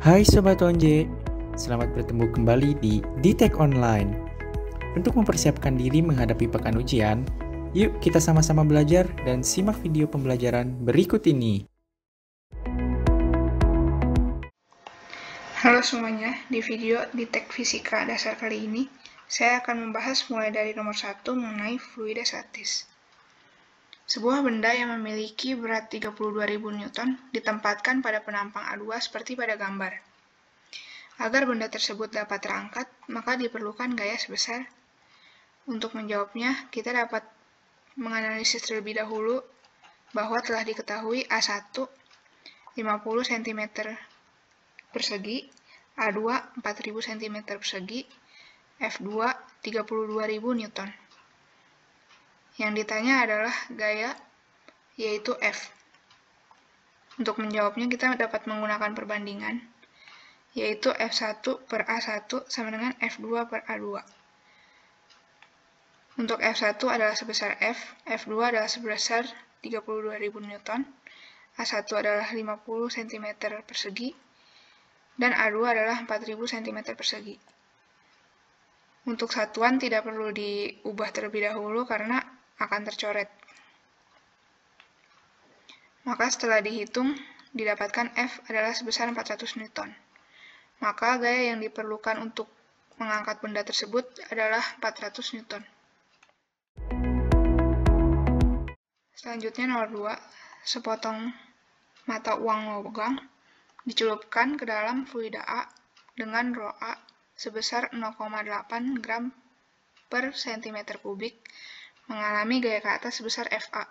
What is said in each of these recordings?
Hai Sobat Onje, selamat bertemu kembali di Ditek Online. Untuk mempersiapkan diri menghadapi pekan ujian, yuk kita sama-sama belajar dan simak video pembelajaran berikut ini. Halo semuanya, di video Ditek Fisika dasar kali ini, saya akan membahas mulai dari nomor 1 mengenai fluida statis. Sebuah benda yang memiliki berat 32.000 Newton ditempatkan pada penampang A2 seperti pada gambar. Agar benda tersebut dapat terangkat, maka diperlukan gaya sebesar. Untuk menjawabnya, kita dapat menganalisis terlebih dahulu bahwa telah diketahui A1 50 cm persegi, A2 4000 cm persegi, F2 32.000 Newton. Yang ditanya adalah gaya, yaitu F. Untuk menjawabnya kita dapat menggunakan perbandingan, yaitu F1 per A1 sama dengan F2 per A2. Untuk F1 adalah sebesar F, F2 adalah sebesar 32.000 Newton, A1 adalah 50 cm persegi, dan A2 adalah 4000 cm persegi. Untuk satuan tidak perlu diubah terlebih dahulu karena akan tercoret. Maka setelah dihitung, didapatkan F adalah sebesar 400 Newton. Maka gaya yang diperlukan untuk mengangkat benda tersebut adalah 400 Newton. Selanjutnya nomor 2, sepotong mata uang logam dicelupkan ke dalam fluida A dengan rho A sebesar 0,8 gram per cm kubik mengalami gaya ke atas sebesar FA.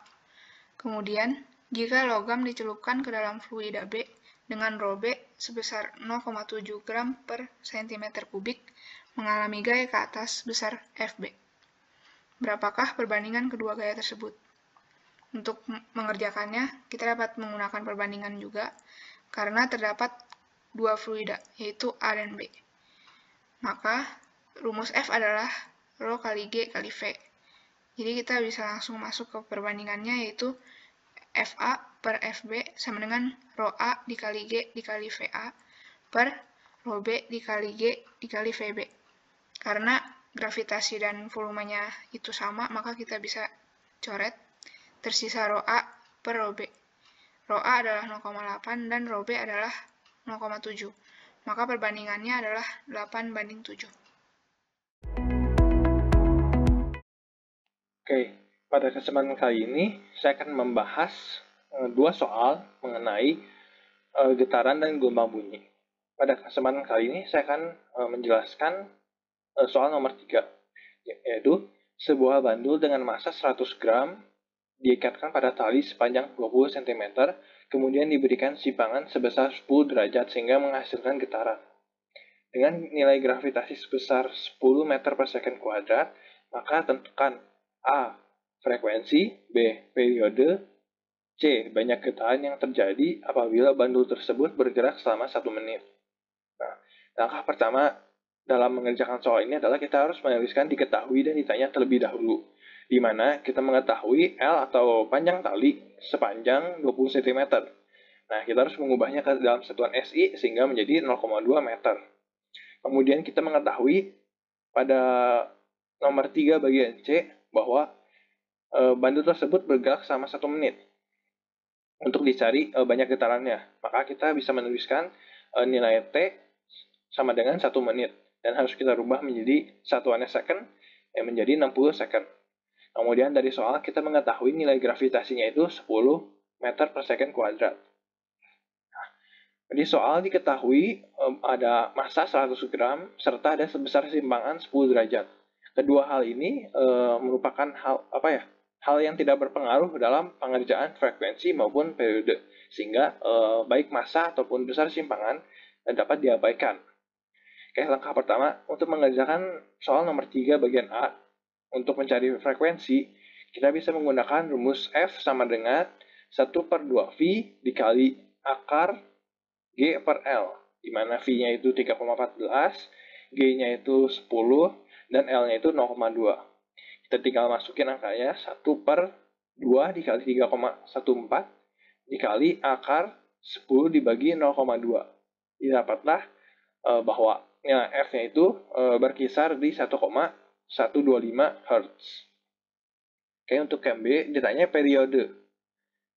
Kemudian, jika logam dicelupkan ke dalam fluida B dengan rho B sebesar 0,7 gram per cm kubik mengalami gaya ke atas sebesar FB. Berapakah perbandingan kedua gaya tersebut? Untuk mengerjakannya, kita dapat menggunakan perbandingan juga, karena terdapat dua fluida, yaitu A dan B. Maka, rumus F adalah rho kali G kali V. Jadi kita bisa langsung masuk ke perbandingannya, yaitu FA per FB sama dengan rho A dikali G dikali VA per rho B dikali G dikali VB. Karena gravitasi dan volumenya itu sama, maka kita bisa coret. Tersisa rho A per rho B. Rho A adalah 0,8 dan rho B adalah 0,7. Maka perbandingannya adalah 8:7. Oke, pada kesempatan kali ini saya akan membahas dua soal mengenai getaran dan gelombang bunyi. Pada kesempatan kali ini saya akan menjelaskan soal nomor 3, yaitu sebuah bandul dengan massa 100 gram diikatkan pada tali sepanjang 20 cm, kemudian diberikan simpangan sebesar 10 derajat sehingga menghasilkan getaran. Dengan nilai gravitasi sebesar 10 meter per second kuadrat, maka tentukan A. Frekuensi, B. Periode, C. Banyak getaran yang terjadi apabila bandul tersebut bergerak selama 1 menit. Nah, langkah pertama dalam mengerjakan soal ini adalah kita harus menuliskan diketahui dan ditanya terlebih dahulu, di mana kita mengetahui L atau panjang tali sepanjang 20 cm. Nah, kita harus mengubahnya ke dalam satuan SI sehingga menjadi 0,2 meter. Kemudian kita mengetahui pada nomor 3 bagian C bahwa bandul tersebut bergerak selama 1 menit. Untuk dicari banyak getarannya, maka kita bisa menuliskan nilai T sama dengan 1 menit. Dan harus kita rubah menjadi satuannya second, yang menjadi 60 second. Kemudian dari soal kita mengetahui nilai gravitasinya itu 10 meter per second kuadrat. Di soal diketahui ada massa 100 gram serta ada sebesar simpangan 10 derajat. Kedua hal ini merupakan hal yang tidak berpengaruh dalam pengerjaan frekuensi maupun periode, sehingga baik massa ataupun besar simpangan dapat diabaikan. Oke, langkah pertama untuk mengerjakan soal nomor 3 bagian A, untuk mencari frekuensi, kita bisa menggunakan rumus F sama dengan 1 per 2V dikali akar G per L, di mana V-nya itu 3,14, G-nya itu 10, dan L-nya itu 0,2. Kita tinggal masukin angkanya 1 per 2 dikali 3,14 dikali akar 10 dibagi 0,2. didapatlah bahwa nilai F-nya itu berkisar di 1,125 Hz. Oke, untuk yang B ditanya periode.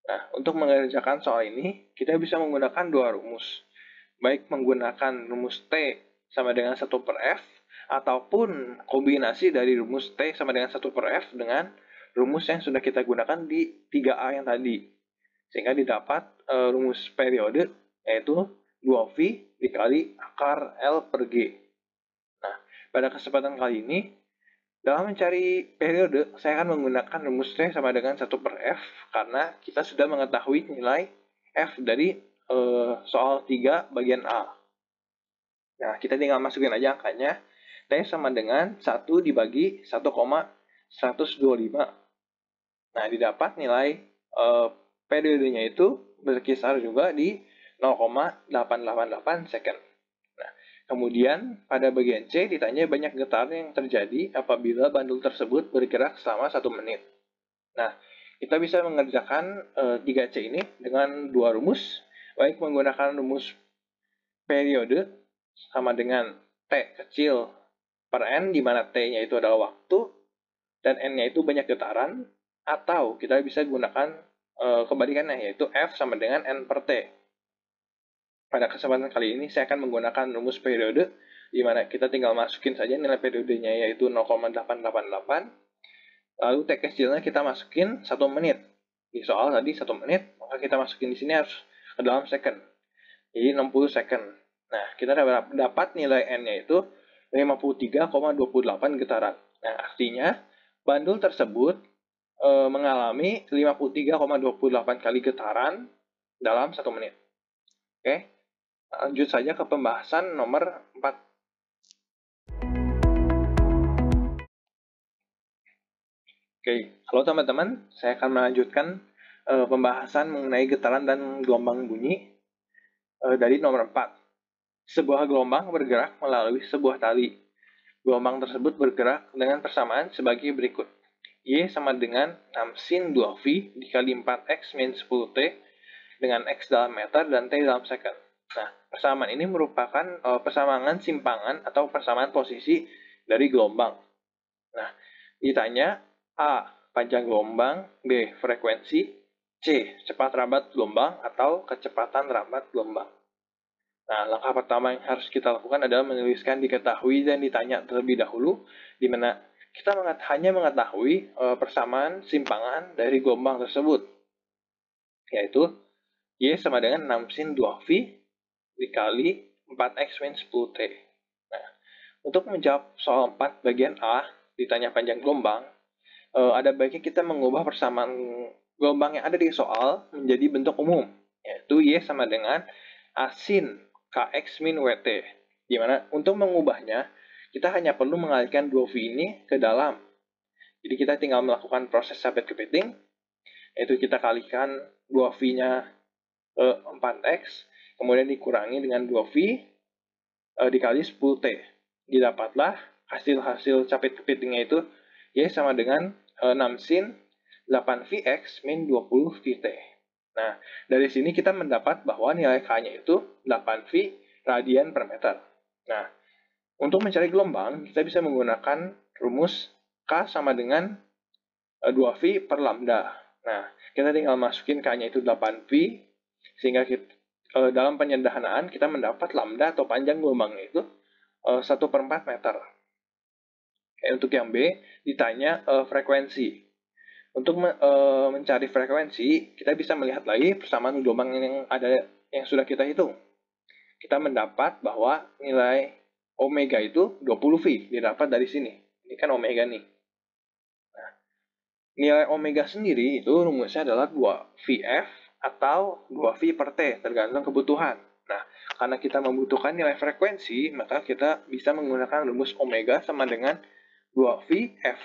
Nah, untuk mengerjakan soal ini, kita bisa menggunakan dua rumus. Baik menggunakan rumus T sama dengan 1 per F, ataupun kombinasi dari rumus T sama dengan 1 per F dengan rumus yang sudah kita gunakan di 3A yang tadi. Sehingga didapat rumus periode, yaitu 2V dikali akar L per G. Nah, pada kesempatan kali ini, dalam mencari periode, saya akan menggunakan rumus T sama dengan 1 per F, karena kita sudah mengetahui nilai F dari soal 3 bagian A. Nah, kita tinggal masukin aja angkanya. T sama dengan 1 dibagi 1,125. Nah, didapat nilai periodenya itu berkisar juga di 0,888 second. Nah, kemudian pada bagian C ditanya banyak getaran yang terjadi apabila bandul tersebut bergerak selama 1 menit. Nah, kita bisa mengerjakan 3C ini dengan dua rumus, baik menggunakan rumus periode sama dengan T kecil per N, di mana T-nya itu adalah waktu, dan N-nya itu banyak getaran, atau kita bisa gunakan kebalikannya, yaitu F sama dengan N per T. Pada kesempatan kali ini, saya akan menggunakan rumus periode, di mana kita tinggal masukin saja nilai periodenya, yaitu 0,888, lalu T kecilnya kita masukin 1 menit. Di soal tadi 1 menit, maka kita masukin di sini harus ke dalam second. Jadi 60 second. Nah, kita dapat nilai N-nya itu 53,28 getaran. Nah, artinya bandul tersebut mengalami 53,28 kali getaran dalam 1 menit. Oke, lanjut saja ke pembahasan nomor 4. Oke, halo teman-teman, saya akan melanjutkan pembahasan mengenai getaran dan gelombang bunyi dari nomor 4. Sebuah gelombang bergerak melalui sebuah tali. Gelombang tersebut bergerak dengan persamaan sebagai berikut. Y sama dengan 6 sin 2V dikali 4X min 10T dengan X dalam meter dan T dalam second. Nah, persamaan ini merupakan persamaan simpangan atau persamaan posisi dari gelombang. Nah, ditanya A. Panjang gelombang, B. Frekuensi, C. Cepat rambat gelombang atau kecepatan rambat gelombang. Nah, langkah pertama yang harus kita lakukan adalah menuliskan diketahui dan ditanya terlebih dahulu, di mana kita hanya mengetahui persamaan simpangan dari gelombang tersebut, yaitu Y sama dengan 6 sin 2V dikali 4X min 10T. Nah, untuk menjawab soal 4 bagian A, ditanya panjang gelombang, ada baiknya kita mengubah persamaan gelombang yang ada di soal menjadi bentuk umum, yaitu Y sama dengan A sin Kx min Wt, di mana untuk mengubahnya, kita hanya perlu mengalihkan 2V ini ke dalam. Jadi kita tinggal melakukan proses sabit kepiting, yaitu kita kalikan 2V-nya 4X, kemudian dikurangi dengan 2V dikali 10T. Didapatlah hasil capit kepitingnya itu Y sama dengan 6 sin 8Vx min 20Vt. Nah, dari sini kita mendapat bahwa nilai K-nya itu 8V radian per meter. Nah, untuk mencari gelombang, kita bisa menggunakan rumus K sama dengan 2V per lambda. Nah, kita tinggal masukin K-nya itu 8V, sehingga dalam penyederhanaan kita mendapat lambda atau panjang gelombangnya itu 1 per 4 meter. Untuk yang B, ditanya frekuensi. Untuk mencari frekuensi, kita bisa melihat lagi persamaan gelombang yang sudah kita hitung. Kita mendapat bahwa nilai omega itu 20V, didapat dari sini. Ini kan omega nih. Nah, nilai omega sendiri itu rumusnya adalah 2VF atau 2V per T, tergantung kebutuhan. Nah, karena kita membutuhkan nilai frekuensi, maka kita bisa menggunakan rumus omega sama dengan 2VF,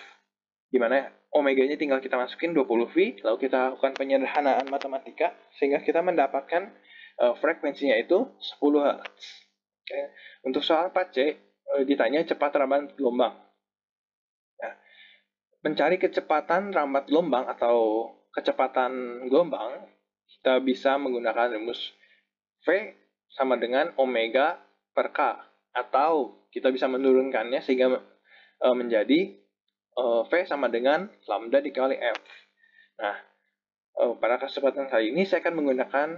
di mana omega-nya tinggal kita masukin 20V, lalu kita lakukan penyederhanaan matematika, sehingga kita mendapatkan frekuensinya itu 10 Hz. Okay. Untuk soal 4C, ditanya cepat rambat gelombang. Nah, mencari kecepatan rambat gelombang atau kecepatan gelombang, kita bisa menggunakan rumus V sama dengan omega per K. Atau kita bisa menurunkannya sehingga menjadi V sama dengan lambda dikali F. Nah, pada kesempatan kali ini saya akan menggunakan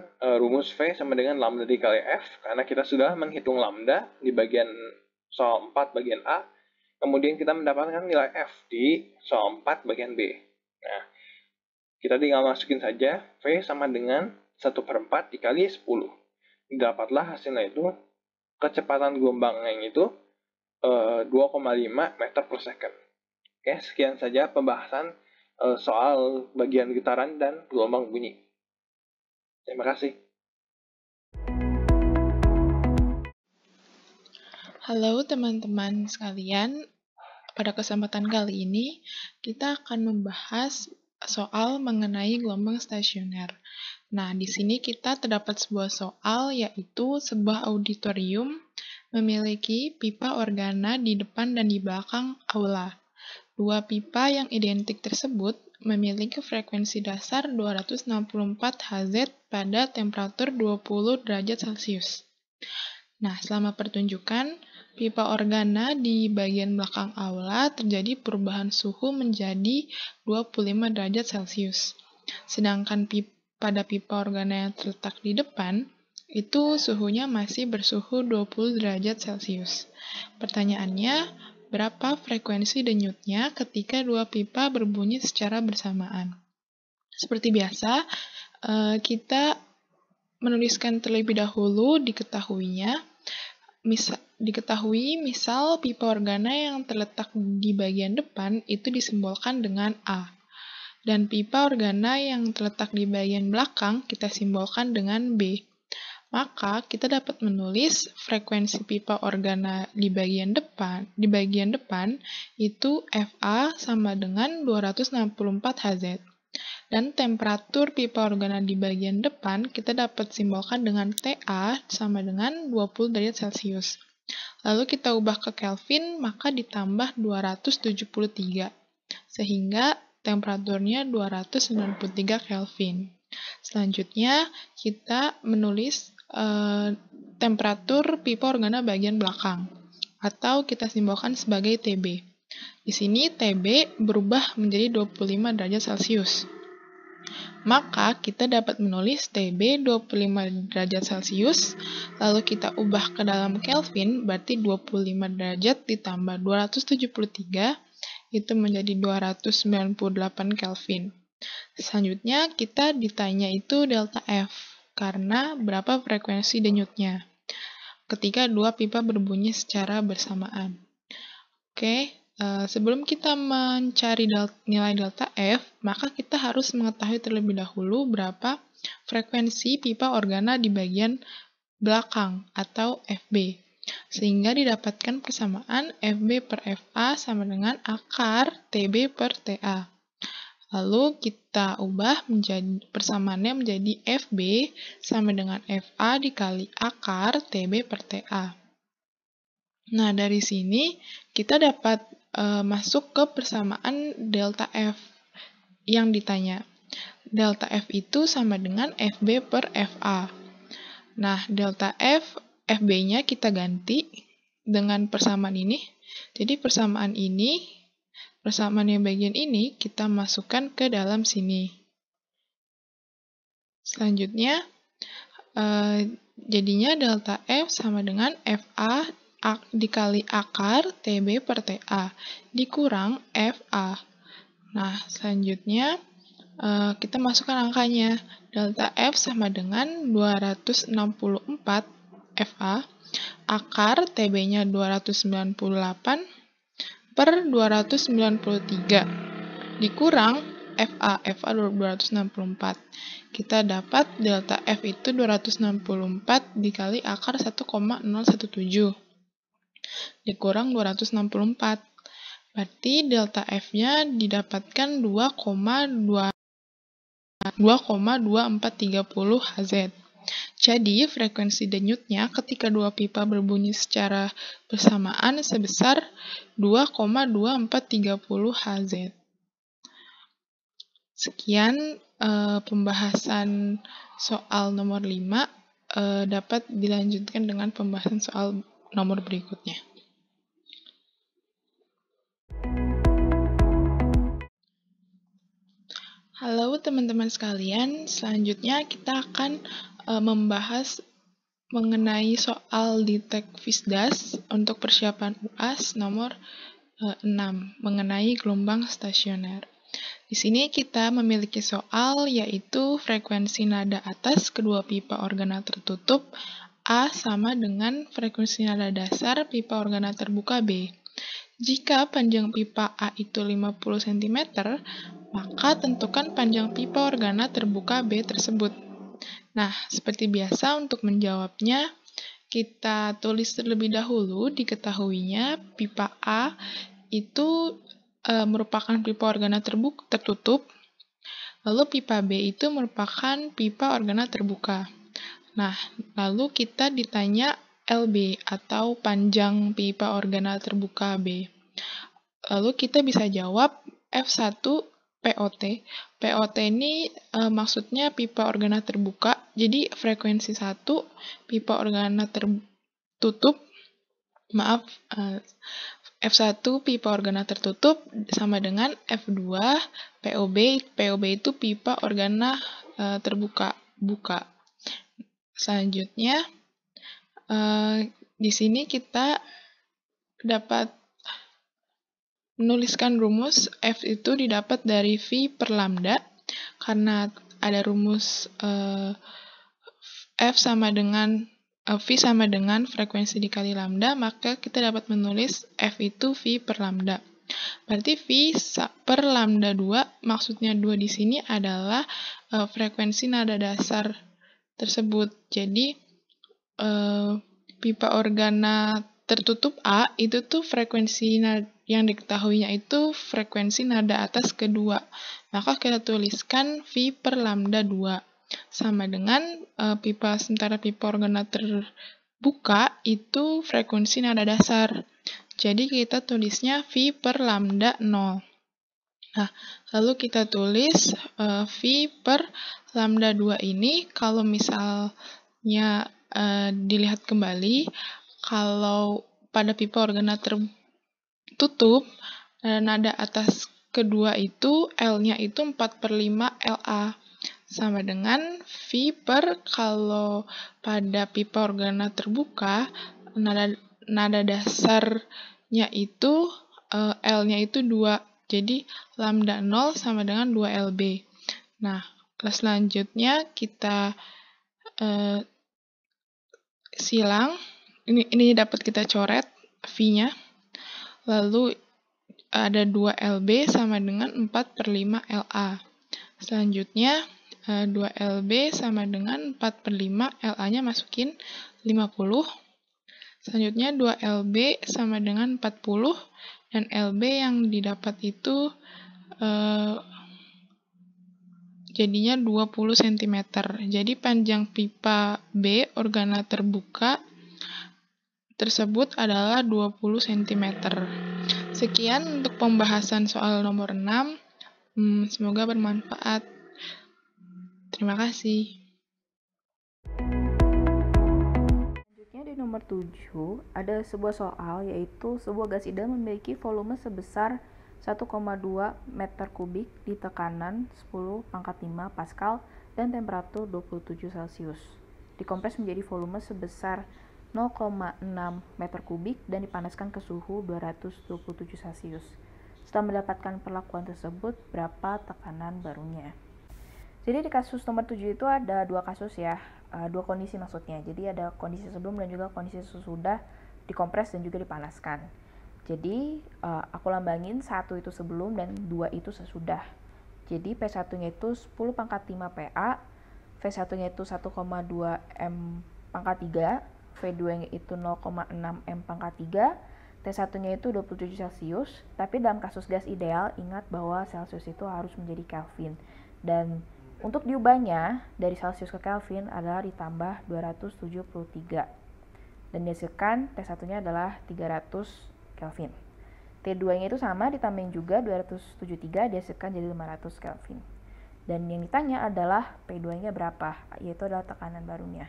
rumus V sama dengan lambda dikali F, karena kita sudah menghitung lambda di bagian soal 4 bagian A, kemudian kita mendapatkan nilai F di soal 4 bagian B. Nah, kita tinggal masukin saja V sama dengan 1/4 dikali 10. Dapatlah hasilnya itu kecepatan gelombangnya itu 2,5 meter per second. Oke, sekian saja pembahasan soal bagian getaran dan gelombang bunyi. Terima kasih. Halo teman-teman sekalian, pada kesempatan kali ini kita akan membahas soal mengenai gelombang stasioner. Nah, di sini kita terdapat sebuah soal, yaitu sebuah auditorium memiliki pipa organa di depan dan di belakang aula. Dua pipa yang identik tersebut memiliki frekuensi dasar 264 Hz pada temperatur 20 derajat Celcius. Nah, selama pertunjukan, pipa organa di bagian belakang aula terjadi perubahan suhu menjadi 25 derajat Celcius. Sedangkan pada pipa organa yang terletak di depan, itu suhunya masih bersuhu 20 derajat Celcius. Pertanyaannya, berapa frekuensi denyutnya ketika dua pipa berbunyi secara bersamaan? Seperti biasa, kita menuliskan terlebih dahulu diketahui misal pipa organa yang terletak di bagian depan itu disimbolkan dengan A. Dan pipa organa yang terletak di bagian belakang kita simbolkan dengan B. Maka kita dapat menulis frekuensi pipa organa di bagian depan itu Fa sama dengan 264 Hz. Dan temperatur pipa organa di bagian depan kita dapat simbolkan dengan Ta sama dengan 20 derajat Celcius. Lalu kita ubah ke Kelvin, maka ditambah 273, sehingga temperaturnya 293 Kelvin. Selanjutnya, kita menulis temperatur pipa organa bagian belakang, atau kita simbolkan sebagai TB. Di sini TB berubah menjadi 25 derajat Celcius. Maka kita dapat menulis TB 25 derajat Celcius, lalu kita ubah ke dalam Kelvin, berarti 25 derajat ditambah 273, itu menjadi 298 Kelvin. Selanjutnya kita ditanya itu delta F, karena berapa frekuensi denyutnya ketika dua pipa berbunyi secara bersamaan. Oke, sebelum kita mencari nilai delta F, maka kita harus mengetahui terlebih dahulu berapa frekuensi pipa organa di bagian belakang atau FB. Sehingga didapatkan persamaan FB per FA sama dengan akar TB per TA. Lalu kita ubah persamaannya menjadi FB sama dengan FA dikali akar TB per TA. Nah, dari sini kita dapat masuk ke persamaan delta F yang ditanya. Delta F itu sama dengan FB per FA. Nah, delta F, FB-nya kita ganti dengan persamaan ini. Jadi persamaan yang bagian ini kita masukkan ke dalam sini. Selanjutnya, jadinya delta F sama dengan FA dikali akar TB per TA dikurang FA. Nah, selanjutnya kita masukkan angkanya. Delta F sama dengan 264 FA, akar TB-nya 298 per 293 dikurang FA 264. Kita dapat delta F itu 264 dikali akar 1,017 dikurang 264. Berarti delta F-nya didapatkan 2,2430 Hz. Jadi, frekuensi denyutnya ketika dua pipa berbunyi secara bersamaan sebesar 2,2430 Hz. Sekian pembahasan soal nomor 5. dapat dilanjutkan dengan pembahasan soal nomor berikutnya. Halo teman-teman sekalian, selanjutnya kita akan membahas mengenai soal DITEK FISDAS untuk persiapan UAS nomor 6 mengenai gelombang stasioner. Di sini kita memiliki soal yaitu frekuensi nada atas kedua pipa organa tertutup A sama dengan frekuensi nada dasar pipa organa terbuka B. Jika panjang pipa A itu 50 cm, maka tentukan panjang pipa organa terbuka B tersebut. Nah, seperti biasa untuk menjawabnya, kita tulis terlebih dahulu diketahuinya pipa A itu merupakan pipa organa tertutup, lalu pipa B itu merupakan pipa organa terbuka. Nah, lalu kita ditanya LB atau panjang pipa organa terbuka B. Lalu kita bisa jawab F1 POT. POT ini maksudnya pipa organa terbuka, jadi frekuensi 1 pipa organa tertutup, F1 pipa organa tertutup sama dengan F2 POB. POB itu pipa organa terbuka, buka. Selanjutnya, di sini kita dapat menuliskan rumus F itu didapat dari V per lambda, karena ada rumus V sama dengan frekuensi dikali lambda, maka kita dapat menulis F itu V per lambda. Berarti V per lambda 2, maksudnya 2 di sini adalah frekuensi nada dasar tersebut. Jadi, pipa organa tertutup A itu tuh frekuensi yang diketahuinya itu frekuensi nada atas kedua. Maka kita tuliskan V per lambda 2 sama dengan sementara pipa organa terbuka itu frekuensi nada dasar. Jadi kita tulisnya V per lambda 0. Nah, lalu kita tulis V per lambda 2 ini kalau misalnya dilihat kembali, kalau pada pipa organa tertutup, nada atas kedua itu L-nya itu 4/5 LA, sama dengan V per kalau pada pipa organa terbuka, nada dasarnya itu L-nya itu 2, jadi lambda 0 sama dengan 2LB. Nah, selanjutnya kita silang, ini dapat kita coret V-nya, lalu ada 2LB sama dengan 4/5 LA. Selanjutnya 2LB sama dengan 4/5 LA-nya masukin 50. Selanjutnya 2LB sama dengan 40, dan LB yang didapat itu jadinya 20 cm. Jadi panjang pipa B organa terbuka tersebut adalah 20 cm. Sekian untuk pembahasan soal nomor 6. Semoga bermanfaat. Terima kasih. Selanjutnya di nomor 7 ada sebuah soal, yaitu sebuah gas ideal memiliki volume sebesar 1,2 meter kubik di tekanan 10⁵ Pascal dan temperatur 27 Celcius. Dikompres menjadi volume sebesar 0,6 meter kubik dan dipanaskan ke suhu 227 Celcius. Setelah mendapatkan perlakuan tersebut, berapa tekanan barunya? Jadi di kasus nomor 7 itu ada dua kasus ya, dua kondisi maksudnya. Jadi ada kondisi sebelum dan juga kondisi sesudah dikompres dan juga dipanaskan. Jadi aku lambangin 1 itu sebelum dan 2 itu sesudah. Jadi P1-nya itu 10⁵ PA, V1-nya itu 1,2 M pangkat 3, V2-nya itu 0,6 M pangkat 3, T1-nya itu 27 Celcius, tapi dalam kasus gas ideal, ingat bahwa Celcius itu harus menjadi Kelvin. Dan untuk diubahnya dari Celcius ke Kelvin adalah ditambah 273. Dan dihasilkan T1-nya adalah 300 Kelvin. T2-nya itu sama, ditambahin juga 273, dihasilkan jadi 500 Kelvin. Dan yang ditanya adalah P2-nya berapa, yaitu adalah tekanan barunya.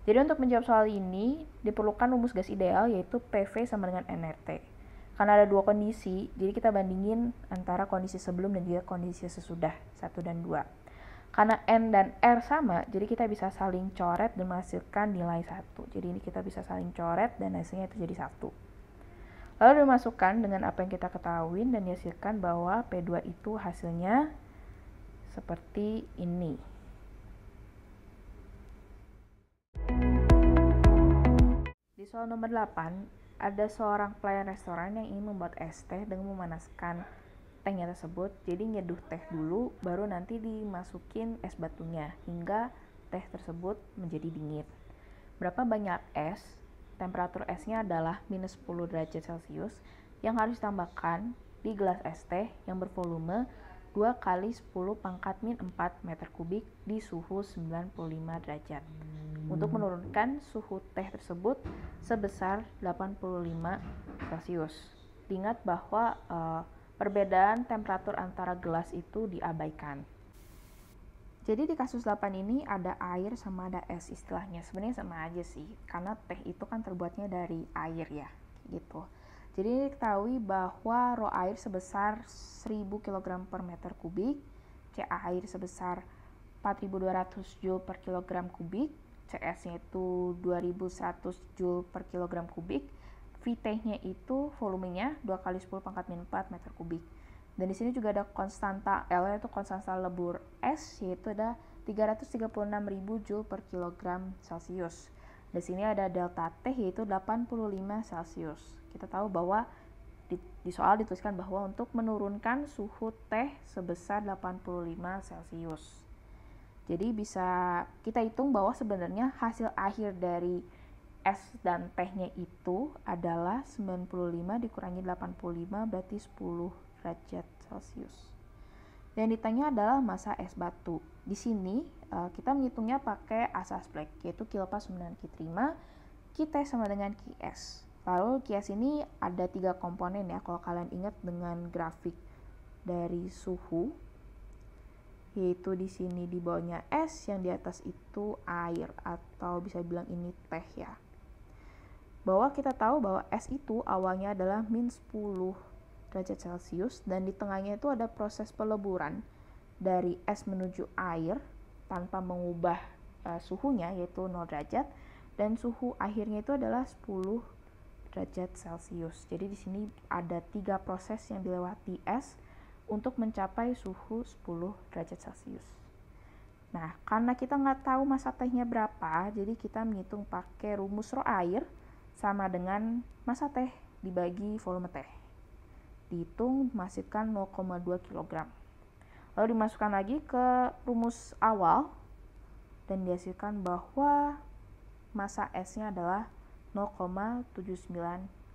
Jadi untuk menjawab soal ini, diperlukan rumus gas ideal yaitu PV sama dengan nRT. Karena ada dua kondisi, jadi kita bandingin antara kondisi sebelum dan juga kondisi sesudah, 1 dan 2. Karena N dan R sama, jadi kita bisa saling coret dan menghasilkan nilai 1. Jadi ini kita bisa saling coret dan hasilnya itu jadi 1. Lalu dimasukkan dengan apa yang kita ketahui dan dihasilkan bahwa P2 itu hasilnya seperti ini. Di soal nomor 8, ada seorang pelayan restoran yang ingin membuat es teh dengan memanaskan tehnya tersebut. Jadi nyeduh teh dulu, baru nanti dimasukin es batunya hingga teh tersebut menjadi dingin. Berapa banyak es? Temperatur esnya adalah minus 10 derajat Celcius yang harus ditambahkan di gelas es teh yang bervolume 2 kali 10 pangkat min 4 meter kubik di suhu 95 derajat. Untuk menurunkan suhu teh tersebut sebesar 85 Celcius. Diingat bahwa perbedaan temperatur antara gelas itu diabaikan. Jadi di kasus 8 ini ada air sama ada es istilahnya. Sebenarnya sama aja sih, karena teh itu kan terbuatnya dari air ya, gitu. Jadi diketahui bahwa rho air sebesar 1000 kg per meter kubik, Ca air sebesar 4200 Joule per kilogram kubik, CS-nya itu 2100 Joule per kilogram kubik, Vt-nya itu volumenya 2 kali 10 pangkat min 4 meter kubik. Dan di sini juga ada konstanta L, yaitu konstanta lebur es, yaitu ada 336.000 Joule per kilogram Celcius. Di sini ada delta T, yaitu 85 Celcius. Kita tahu bahwa di soal dituliskan bahwa untuk menurunkan suhu teh sebesar 85 Celcius. Jadi bisa kita hitung bahwa sebenarnya hasil akhir dari es dan tehnya itu adalah 95 dikurangi 85 berarti 10 derajat Celcius. Dan ditanya adalah massa es batu. Di sini kita menghitungnya pakai asas Black, yaitu kilopas 9 Ki5, Ki T sama dengan Ki S. Lalu Ki S ini ada 3 komponen ya, kalau kalian ingat dengan grafik dari suhu, yaitu di sini di bawahnya es, yang di atas itu air atau bisa bilang ini teh ya. Bahwa kita tahu bahwa es itu awalnya adalah min 10 derajat Celcius dan di tengahnya itu ada proses peleburan dari es menuju air tanpa mengubah suhunya yaitu 0 derajat, dan suhu akhirnya itu adalah 10 derajat Celcius. Jadi di sini ada 3 proses yang dilewati es untuk mencapai suhu 10 derajat Celcius. Nah, karena kita nggak tahu massa tehnya berapa, jadi kita menghitung pakai rumus rho air sama dengan massa teh dibagi volume teh. Dihitung menghasilkan 0,2 kg. Lalu dimasukkan lagi ke rumus awal dan dihasilkan bahwa massa esnya adalah 0,79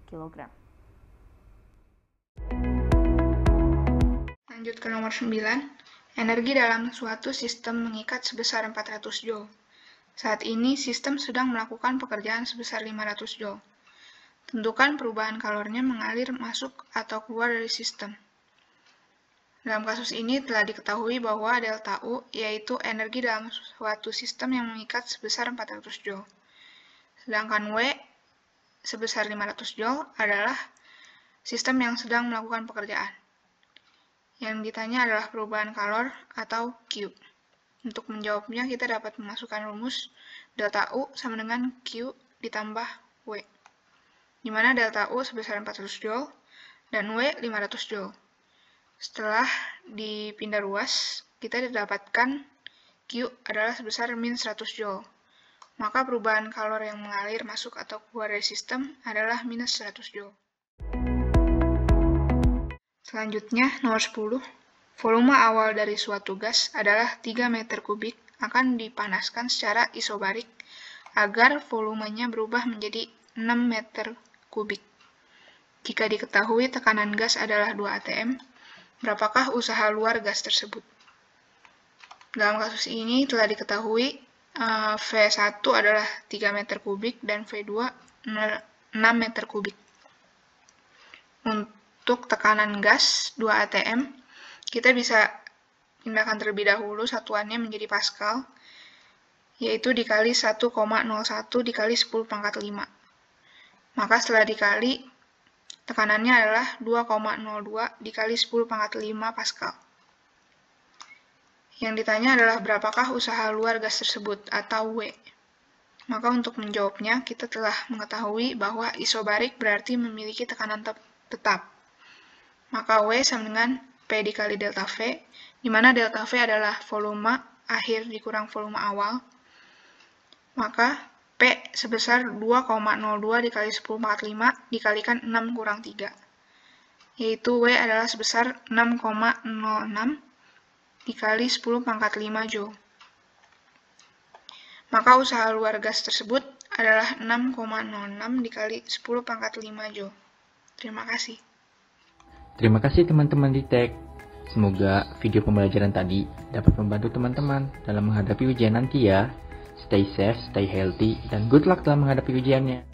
kg. Lanjut ke nomor 9, energi dalam suatu sistem mengikat sebesar 400 Joule. Saat ini sistem sedang melakukan pekerjaan sebesar 500 Joule. Tentukan perubahan kalornya mengalir masuk atau keluar dari sistem. Dalam kasus ini telah diketahui bahwa delta U yaitu energi dalam suatu sistem yang mengikat sebesar 400 Joule. Sedangkan W sebesar 500 Joule adalah sistem yang sedang melakukan pekerjaan. Yang ditanya adalah perubahan kalor atau Q. Untuk menjawabnya, kita dapat memasukkan rumus delta U sama dengan Q ditambah W, di mana delta U sebesar 400 Joule dan W 500 Joule. Setelah dipindah ruas, kita didapatkan Q adalah sebesar min 100 Joule. Maka perubahan kalor yang mengalir masuk atau keluar dari sistem adalah minus 100 Joule. Selanjutnya, nomor 10. Volume awal dari suatu gas adalah 3 meter kubik akan dipanaskan secara isobarik agar volumenya berubah menjadi 6 meter kubik. Jika diketahui tekanan gas adalah 2 atm, berapakah usaha luar gas tersebut? Dalam kasus ini telah diketahui V1 adalah 3 meter kubik dan V2 6 meter kubik. Untuk tekanan gas 2 atm, kita bisa pindahkan terlebih dahulu satuannya menjadi Pascal, yaitu dikali 1,01 dikali 10 pangkat 5. Maka setelah dikali, tekanannya adalah 2,02 dikali 10 pangkat 5 Pascal. Yang ditanya adalah berapakah usaha luar gas tersebut, atau W. Maka untuk menjawabnya, kita telah mengetahui bahwa isobarik berarti memiliki tekanan tetap. Maka W sama dengan P dikali delta V, di mana delta V adalah volume akhir dikurang volume awal. Maka P sebesar 2,02 dikali 10 pangkat 5 dikalikan 6 kurang 3. Yaitu W adalah sebesar 6,06 dikali 10 pangkat 5 Joule. Maka usaha luar gas tersebut adalah 6,06 dikali 10 pangkat 5 Joule. Terima kasih. Terima kasih teman-teman DTEK. Semoga video pembelajaran tadi dapat membantu teman-teman dalam menghadapi ujian nanti ya. Stay safe, stay healthy, dan good luck dalam menghadapi ujiannya.